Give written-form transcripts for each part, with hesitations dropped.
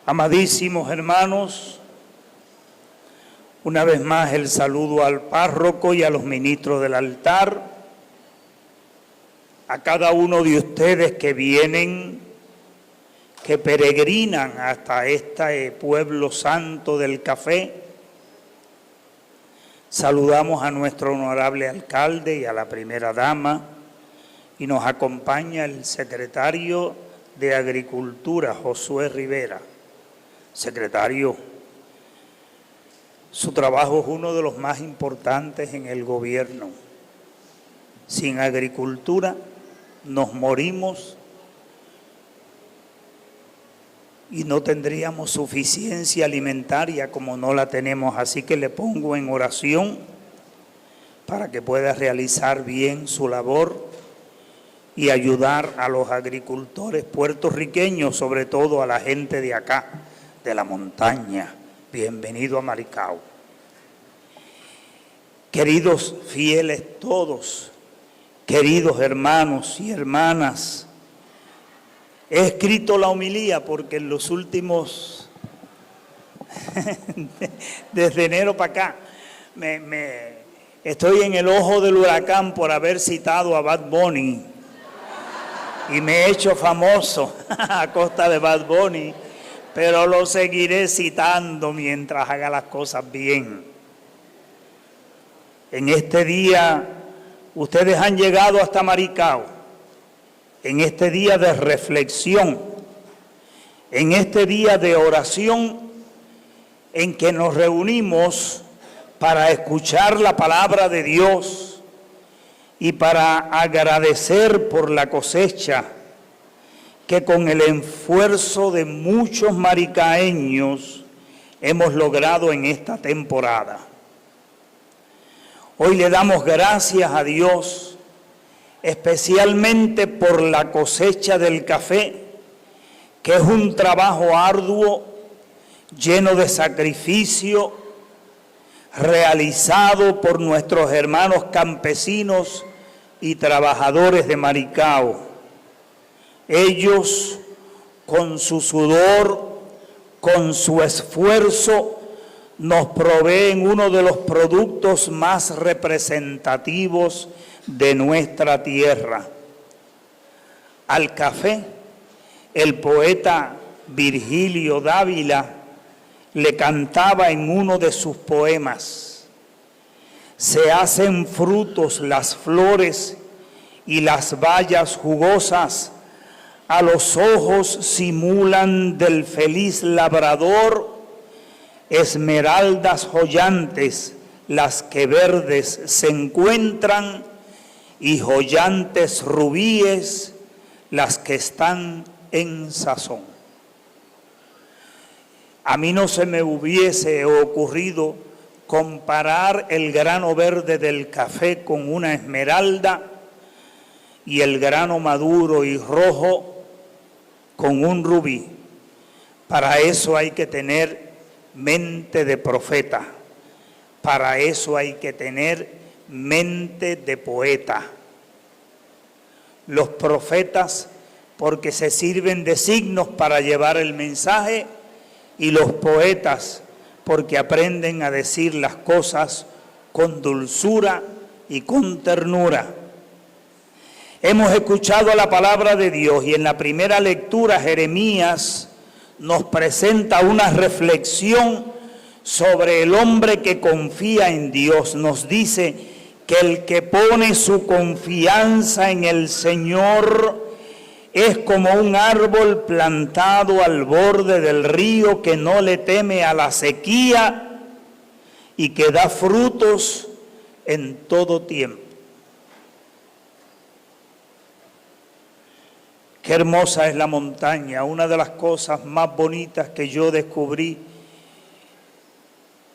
Amadísimos hermanos, una vez más el saludo al párroco y a los ministros del altar, a cada uno de ustedes que vienen, que peregrinan hasta este pueblo santo del café. Saludamos a nuestro honorable alcalde y a la primera dama, y nos acompaña el secretario de Agricultura, Josué Rivera. Secretario, su trabajo es uno de los más importantes en el gobierno. Sin agricultura nos morimos y no tendríamos suficiencia alimentaria como no la tenemos. Así que le pongo en oración para que pueda realizar bien su labor y ayudar a los agricultores puertorriqueños, sobre todo a la gente de acá, de la montaña. Bienvenido a Maricao. Queridos fieles todos, queridos hermanos y hermanas, he escrito la homilía porque en los últimos, desde enero para acá, estoy en el ojo del huracán por haber citado a Bad Bunny y me he hecho famoso a costa de Bad Bunny, pero lo seguiré citando mientras haga las cosas bien. En este día, ustedes han llegado hasta Maricao, en este día de reflexión, en este día de oración, en que nos reunimos para escuchar la palabra de Dios y para agradecer por la cosecha que con el esfuerzo de muchos maricaeños hemos logrado en esta temporada. Hoy le damos gracias a Dios, especialmente por la cosecha del café, que es un trabajo arduo, lleno de sacrificio, realizado por nuestros hermanos campesinos y trabajadores de Maricao. Ellos, con su sudor, con su esfuerzo, nos proveen uno de los productos más representativos de nuestra tierra. Al café, el poeta Virgilio Dávila le cantaba en uno de sus poemas: se hacen frutos las flores y las bayas jugosas, a los ojos simulan del feliz labrador, esmeraldas joyantes las que verdes se encuentran, y joyantes rubíes las que están en sazón. A mí no se me hubiese ocurrido comparar el grano verde del café con una esmeralda y el grano maduro y rojo con un rubí. Para eso hay que tener mente de profeta, para eso hay que tener mente de poeta. Los profetas porque se sirven de signos para llevar el mensaje, y los poetas porque aprenden a decir las cosas con dulzura y con ternura. Hemos escuchado la palabra de Dios y en la primera lectura Jeremías nos presenta una reflexión sobre el hombre que confía en Dios. Nos dice que el que pone su confianza en el Señor es como un árbol plantado al borde del río que no le teme a la sequía y que da frutos en todo tiempo. Qué hermosa es la montaña. Una de las cosas más bonitas que yo descubrí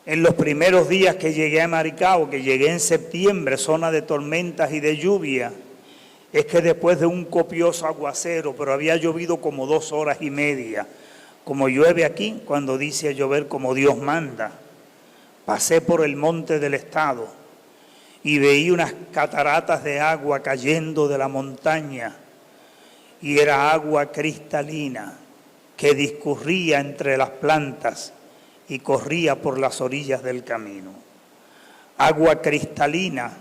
en los primeros días que llegué a Maricao, que llegué en septiembre, zona de tormentas y de lluvia, es que después de un copioso aguacero, pero había llovido como 2 horas y media, como llueve aquí cuando dice a llover como Dios manda, pasé por el monte del Estado y veí unas cataratas de agua cayendo de la montaña, y era agua cristalina. que discurría entre las plantas y corría por las orillas del camino. Agua cristalina,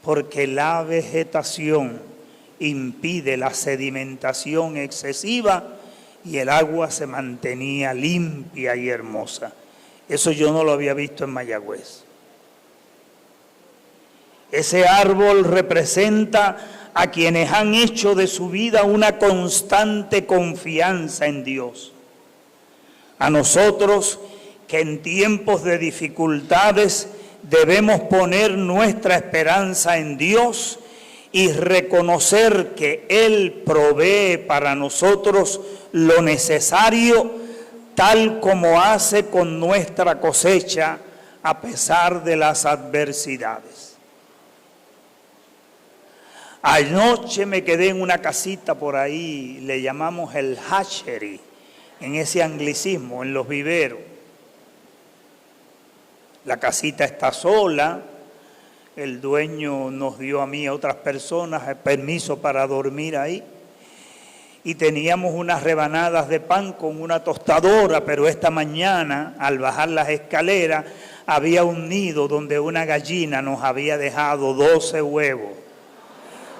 porque la vegetación impide la sedimentación excesiva y el agua se mantenía limpia y hermosa. Eso yo no lo había visto en Mayagüez. Ese árbol representa a quienes han hecho de su vida una constante confianza en Dios. A nosotros que en tiempos de dificultades debemos poner nuestra esperanza en Dios y reconocer que Él provee para nosotros lo necesario, tal como hace con nuestra cosecha a pesar de las adversidades. Anoche me quedé en una casita por ahí, le llamamos el hatchery, en ese anglicismo, en los viveros. La casita está sola, el dueño nos dio a mí y a otras personas el permiso para dormir ahí. Y teníamos unas rebanadas de pan con una tostadora, pero esta mañana, al bajar las escaleras, había un nido donde una gallina nos había dejado 12 huevos.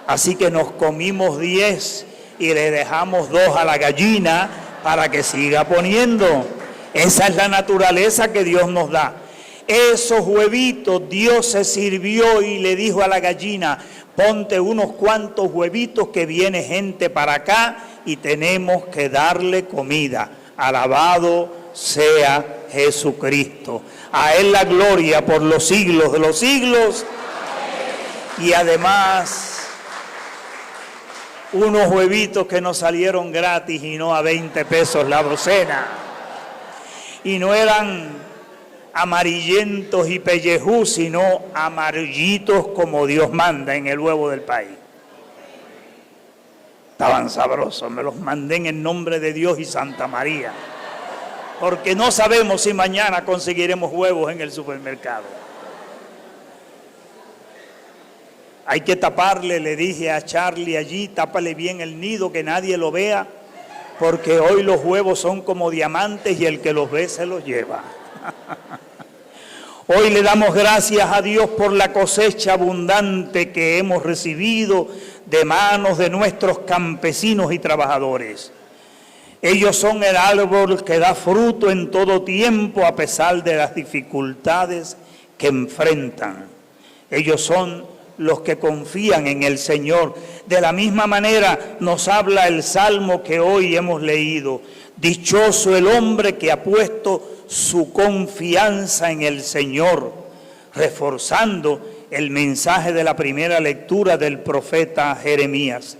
Así que nos comimos 10 y le dejamos 2 a la gallina para que siga poniendo. Esa es la naturaleza que Dios nos da. Esos huevitos Dios se sirvió y le dijo a la gallina, ponte unos cuantos huevitos que viene gente para acá y tenemos que darle comida. Alabado sea Jesucristo. A Él la gloria por los siglos de los siglos. Y además, unos huevitos que nos salieron gratis y no a 20 pesos la docena. Y no eran amarillentos y pellejú, sino amarillitos como Dios manda en el huevo del país. Estaban sabrosos, me los mandé en el nombre de Dios y Santa María, porque no sabemos si mañana conseguiremos huevos en el supermercado. Hay que taparle, le dije a Charlie allí, tápale bien el nido, que nadie lo vea, porque hoy los huevos son como diamantes y el que los ve se los lleva. Hoy le damos gracias a Dios por la cosecha abundante que hemos recibido de manos de nuestros campesinos y trabajadores. Ellos son el árbol que da fruto en todo tiempo a pesar de las dificultades que enfrentan. Ellos son los que confían en el Señor. De la misma manera nos habla el Salmo que hoy hemos leído. Dichoso el hombre que ha puesto su confianza en el Señor, reforzando el mensaje de la primera lectura del profeta Jeremías.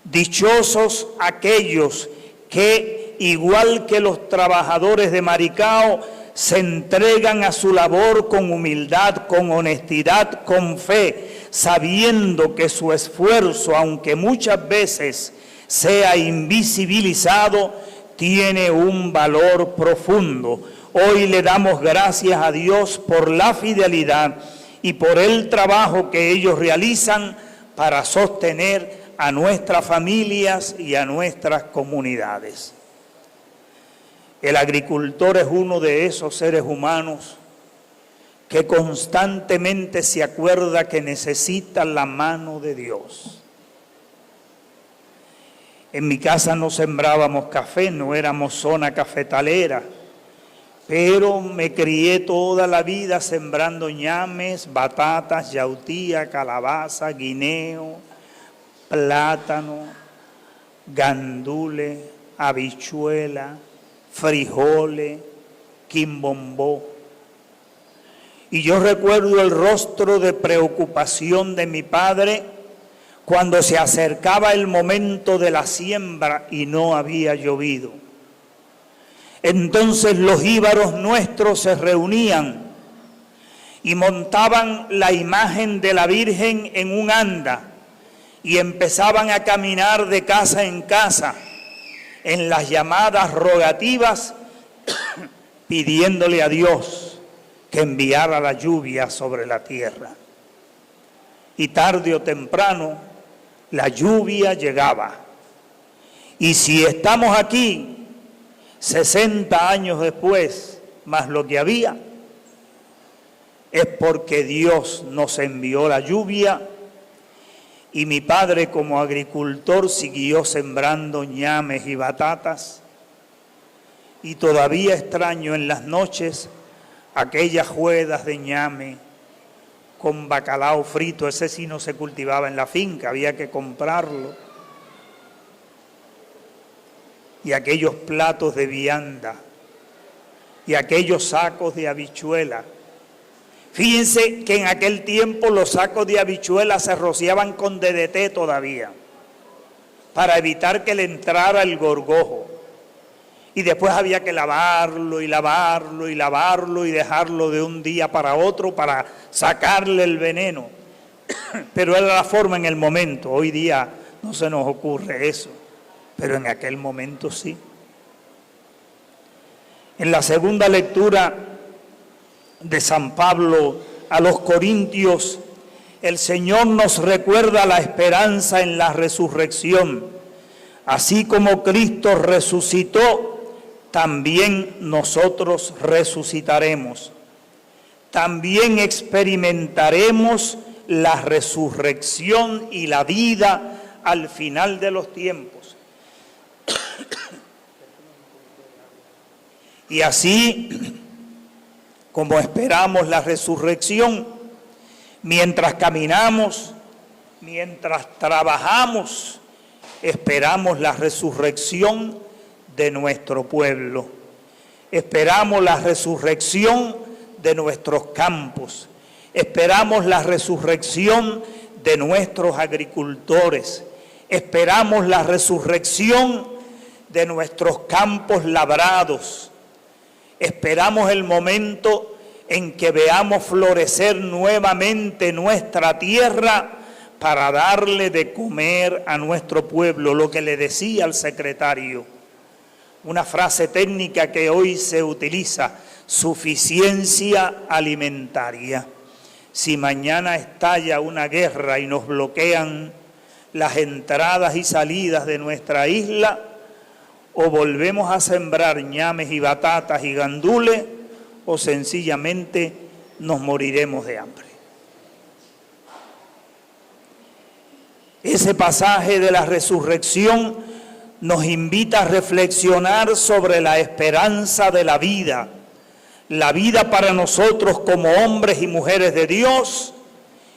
Dichosos aquellos que, igual que los trabajadores de Maricao, se entregan a su labor con humildad, con honestidad, con fe, sabiendo que su esfuerzo, aunque muchas veces sea invisibilizado, tiene un valor profundo. Hoy le damos gracias a Dios por la fidelidad y por el trabajo que ellos realizan para sostener a nuestras familias y a nuestras comunidades. El agricultor es uno de esos seres humanos que constantemente se acuerda que necesita la mano de Dios. En mi casa no sembrábamos café, no éramos zona cafetalera, pero me crié toda la vida sembrando ñames, batatas, yautía, calabaza, guineo, plátano, gandule, habichuela, frijoles, quimbombó. Y yo recuerdo el rostro de preocupación de mi padre cuando se acercaba el momento de la siembra y no había llovido. Entonces los jíbaros nuestros se reunían y montaban la imagen de la Virgen en un anda y empezaban a caminar de casa en casa en las llamadas rogativas, pidiéndole a Dios que enviara la lluvia sobre la tierra. Y tarde o temprano la lluvia llegaba. Y si estamos aquí, 60 años después, más lo que había, es porque Dios nos envió la lluvia y mi padre como agricultor siguió sembrando ñames y batatas, y todavía extraño en las noches aquellas juedas de ñame con bacalao frito. Ese sí no se cultivaba en la finca, había que comprarlo. Y aquellos platos de vianda y aquellos sacos de habichuela. Fíjense que en aquel tiempo los sacos de habichuela se rociaban con DDT todavía, para evitar que le entrara el gorgojo. Y después había que lavarlo y lavarlo y lavarlo y dejarlo de un día para otro para sacarle el veneno. Pero era la forma en el momento. Hoy día no se nos ocurre eso, pero en aquel momento sí. En la segunda lectura de San Pablo a los Corintios, el Señor nos recuerda la esperanza en la resurrección. Así como Cristo resucitó, también nosotros resucitaremos. También experimentaremos la resurrección y la vida al final de los tiempos. Y así como esperamos la resurrección, mientras caminamos, mientras trabajamos, esperamos la resurrección de nuestro pueblo. Esperamos la resurrección de nuestros campos. Esperamos la resurrección de nuestros agricultores. Esperamos la resurrección de nuestros campos labrados. Esperamos el momento en que veamos florecer nuevamente nuestra tierra para darle de comer a nuestro pueblo, lo que le decía al secretario. Una frase técnica que hoy se utiliza, suficiencia alimentaria. Si mañana estalla una guerra y nos bloquean las entradas y salidas de nuestra isla, o volvemos a sembrar ñames y batatas y gandules, o sencillamente nos moriremos de hambre. Ese pasaje de la resurrección nos invita a reflexionar sobre la esperanza de la vida para nosotros como hombres y mujeres de Dios,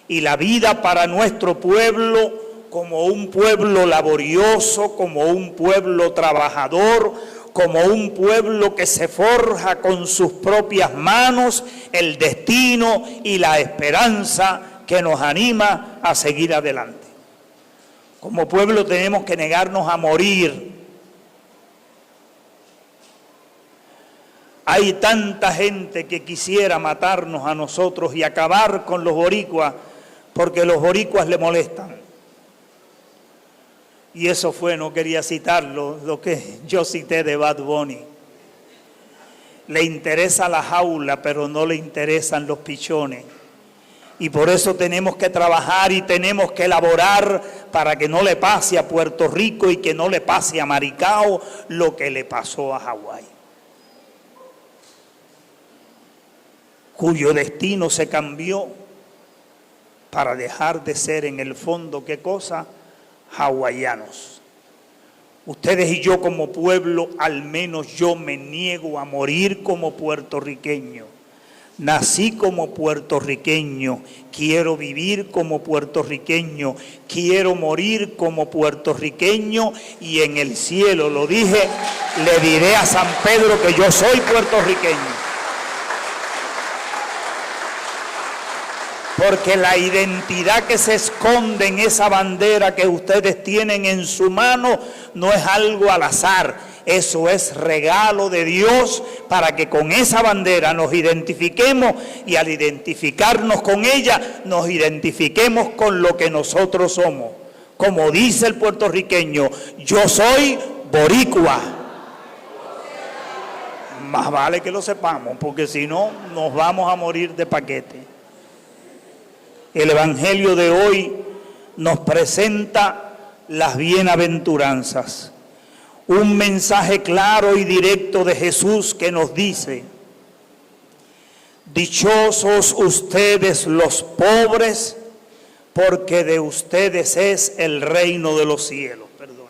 y la vida para nuestro pueblo como un pueblo laborioso, como un pueblo trabajador, como un pueblo que se forja con sus propias manos el destino y la esperanza que nos anima a seguir adelante. Como pueblo tenemos que negarnos a morir. Hay tanta gente que quisiera matarnos a nosotros y acabar con los boricuas, porque los boricuas le molestan. Y eso fue, no quería citarlo, lo que yo cité de Bad Bunny. Le interesa la jaula, pero no le interesan los pichones. Y por eso tenemos que trabajar y tenemos que elaborar para que no le pase a Puerto Rico y que no le pase a Maricao lo que le pasó a Hawái, cuyo destino se cambió para dejar de ser en el fondo, ¿qué cosa? Hawaianos. Ustedes y yo como pueblo, al menos yo me niego a morir como puertorriqueño. Nací como puertorriqueño, quiero vivir como puertorriqueño, quiero morir como puertorriqueño, y en el cielo, lo dije, le diré a San Pedro que yo soy puertorriqueño. Porque la identidad que se esconde en esa bandera que ustedes tienen en su mano no es algo al azar. Eso es regalo de Dios para que con esa bandera nos identifiquemos, y al identificarnos con ella nos identifiquemos con lo que nosotros somos. Como dice el puertorriqueño, yo soy boricua. Más vale que lo sepamos, porque si no nos vamos a morir de paquete. El Evangelio de hoy nos presenta las bienaventuranzas. Un mensaje claro y directo de Jesús que nos dice: dichosos ustedes los pobres, porque de ustedes es el reino de los cielos. Perdón.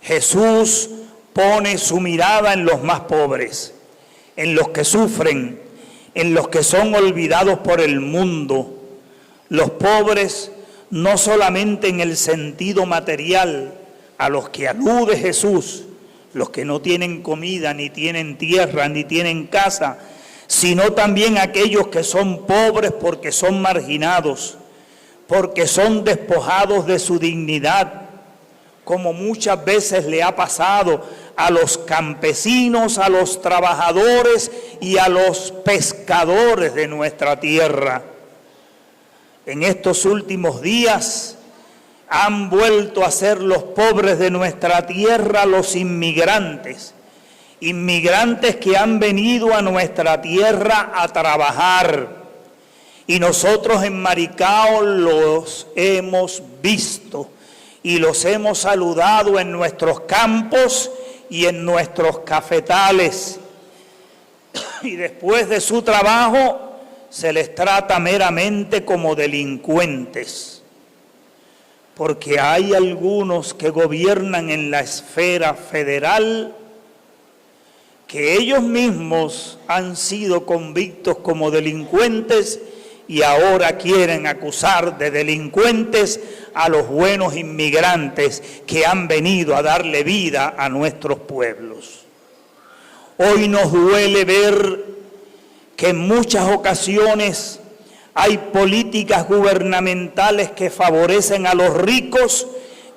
Jesús pone su mirada en los más pobres, en los que sufren, en los que son olvidados por el mundo. Los pobres no solamente en el sentido material a los que alude Jesús, los que no tienen comida, ni tienen tierra, ni tienen casa, sino también aquellos que son pobres porque son marginados, porque son despojados de su dignidad, como muchas veces le ha pasado a los campesinos, a los trabajadores y a los pescadores de nuestra tierra. En estos últimos días han vuelto a ser los pobres de nuestra tierra los inmigrantes, inmigrantes que han venido a nuestra tierra a trabajar. Y nosotros en Maricao los hemos visto y los hemos saludado en nuestros campos y en nuestros cafetales. Y después de su trabajo se les trata meramente como delincuentes, porque hay algunos que gobiernan en la esfera federal que ellos mismos han sido convictos como delincuentes y ahora quieren acusar de delincuentes a los buenos inmigrantes que han venido a darle vida a nuestros pueblos. Hoy nos duele ver que en muchas ocasiones hay políticas gubernamentales que favorecen a los ricos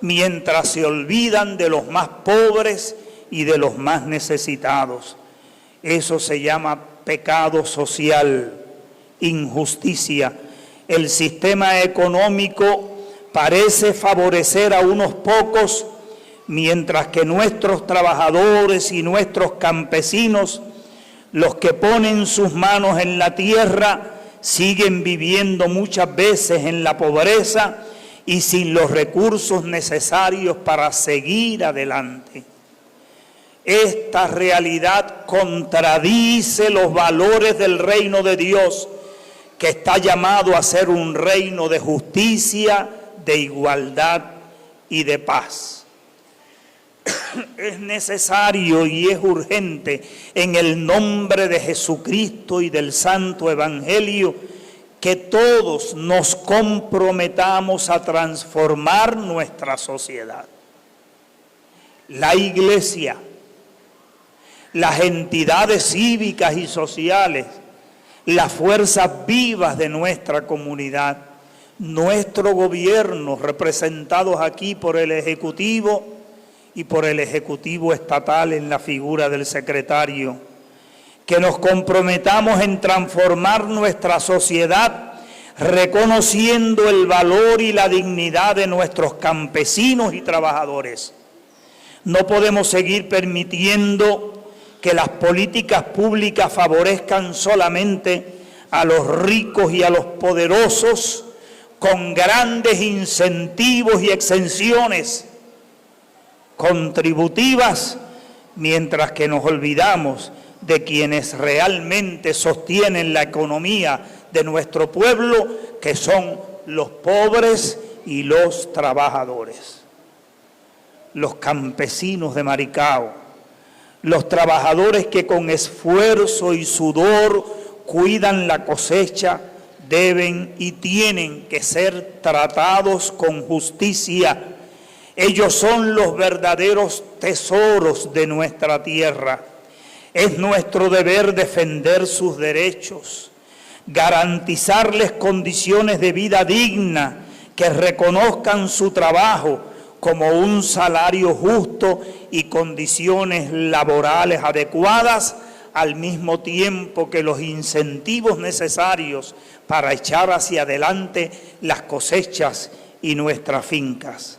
mientras se olvidan de los más pobres y de los más necesitados. Eso se llama pecado social, injusticia. El sistema económico parece favorecer a unos pocos, mientras que nuestros trabajadores y nuestros campesinos, los que ponen sus manos en la tierra, siguen viviendo muchas veces en la pobreza y sin los recursos necesarios para seguir adelante. Esta realidad contradice los valores del reino de Dios, que está llamado a ser un reino de justicia, de igualdad y de paz. Es necesario y es urgente, en el nombre de Jesucristo y del Santo Evangelio, que todos nos comprometamos a transformar nuestra sociedad. La Iglesia, las entidades cívicas y sociales, las fuerzas vivas de nuestra comunidad, nuestro gobierno, representados aquí por el Ejecutivo y por el Ejecutivo estatal en la figura del secretario, que nos comprometamos en transformar nuestra sociedad reconociendo el valor y la dignidad de nuestros campesinos y trabajadores. No podemos seguir permitiendo que las políticas públicas favorezcan solamente a los ricos y a los poderosos con grandes incentivos y exenciones contributivas, mientras que nos olvidamos de quienes realmente sostienen la economía de nuestro pueblo, que son los pobres y los trabajadores. Los campesinos de Maricao, los trabajadores que con esfuerzo y sudor cuidan la cosecha, deben y tienen que ser tratados con justicia. Ellos son los verdaderos tesoros de nuestra tierra. Es nuestro deber defender sus derechos, garantizarles condiciones de vida digna que reconozcan su trabajo como un salario justo y condiciones laborales adecuadas, al mismo tiempo que los incentivos necesarios para echar hacia adelante las cosechas y nuestras fincas.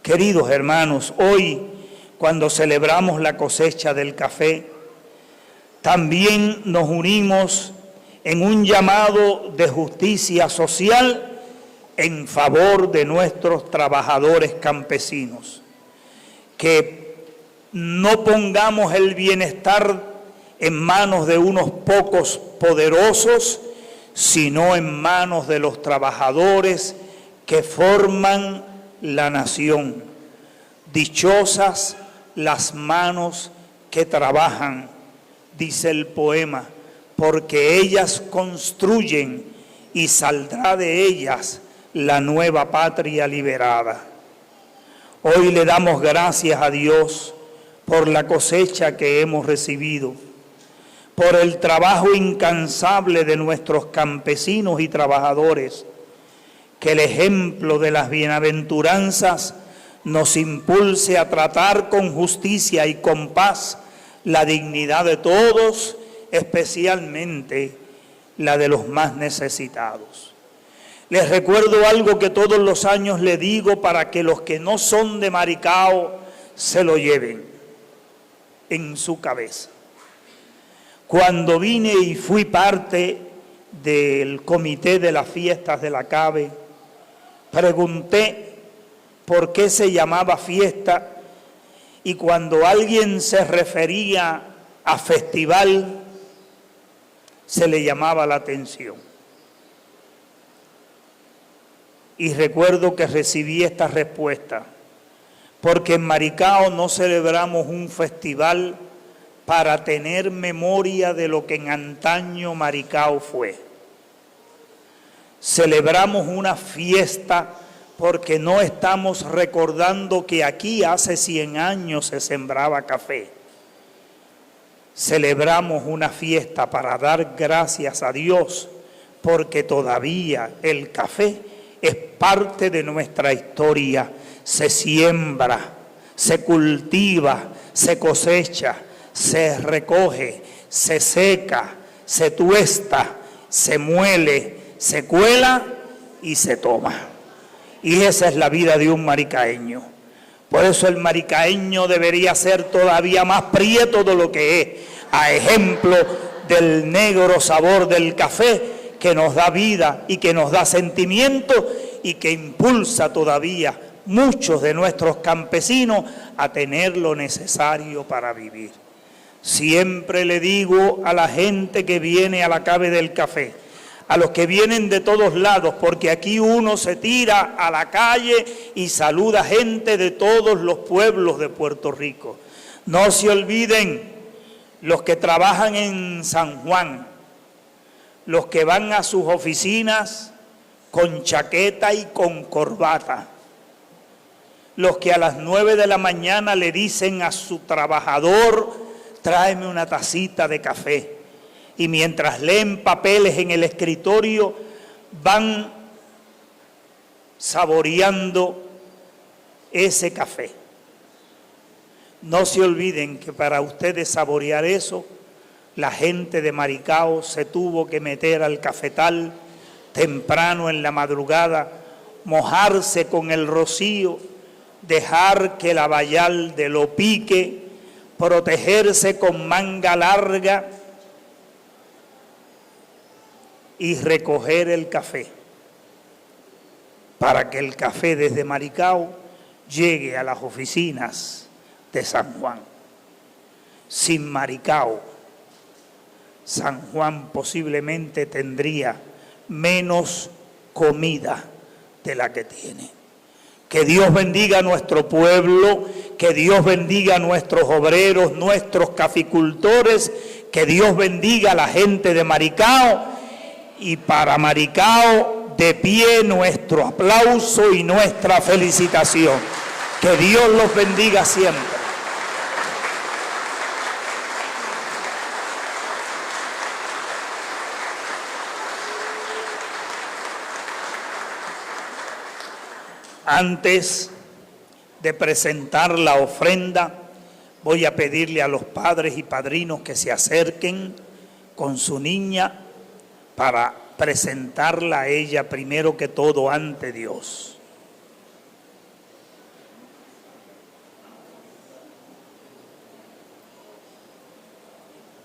Queridos hermanos, hoy, cuando celebramos la cosecha del café, también nos unimos en un llamado de justicia social en favor de nuestros trabajadores campesinos. Que no pongamos el bienestar en manos de unos pocos poderosos, sino en manos de los trabajadores que forman la nación. Dichosas las manos que trabajan, dice el poema, porque ellas construyen y saldrá de ellas la nueva patria liberada. Hoy le damos gracias a Dios por la cosecha que hemos recibido, por el trabajo incansable de nuestros campesinos y trabajadores, que el ejemplo de las bienaventuranzas nos impulse a tratar con justicia y con paz la dignidad de todos, especialmente la de los más necesitados. Les recuerdo algo que todos los años le digo para que los que no son de Maricao se lo lleven en su cabeza. Cuando vine y fui parte del comité de las fiestas de la CABE, pregunté por qué se llamaba fiesta, y cuando alguien se refería a festival, se le llamaba la atención. Y recuerdo que recibí esta respuesta: porque en Maricao no celebramos un festival para tener memoria de lo que en antaño Maricao fue. Celebramos una fiesta porque no estamos recordando que aquí hace 100 años se sembraba café. Celebramos una fiesta para dar gracias a Dios porque todavía el café es parte de nuestra historia. Se siembra, se cultiva, se cosecha, se recoge, se seca, se tuesta, se muele, se cuela y se toma. Y esa es la vida de un maricaeño. Por eso el maricaeño debería ser todavía más prieto de lo que es, a ejemplo del negro sabor del café que nos da vida y que nos da sentimiento y que impulsa todavía muchos de nuestros campesinos a tener lo necesario para vivir. Siempre le digo a la gente que viene a la CABE del café, a los que vienen de todos lados, porque aquí uno se tira a la calle y saluda gente de todos los pueblos de Puerto Rico. No se olviden los que trabajan en San Juan, los que van a sus oficinas con chaqueta y con corbata, los que a las 9 de la mañana le dicen a su trabajador: tráeme una tacita de café. Y mientras leen papeles en el escritorio, van saboreando ese café. No se olviden que para ustedes saborear eso, la gente de Maricao se tuvo que meter al cafetal temprano en la madrugada, mojarse con el rocío, dejar que la bayalde lo pique, protegerse con manga larga y recoger el café, para que el café desde Maricao llegue a las oficinas de San Juan. Sin Maricao, San Juan posiblemente tendría menos comida de la que tiene. Que Dios bendiga a nuestro pueblo, que Dios bendiga a nuestros obreros, nuestros caficultores, que Dios bendiga a la gente de Maricao. Y para Maricao, de pie nuestro aplauso y nuestra felicitación. Que Dios los bendiga siempre. Antes de presentar la ofrenda, voy a pedirle a los padres y padrinos que se acerquen con su niña para presentarla a ella primero que todo ante Dios.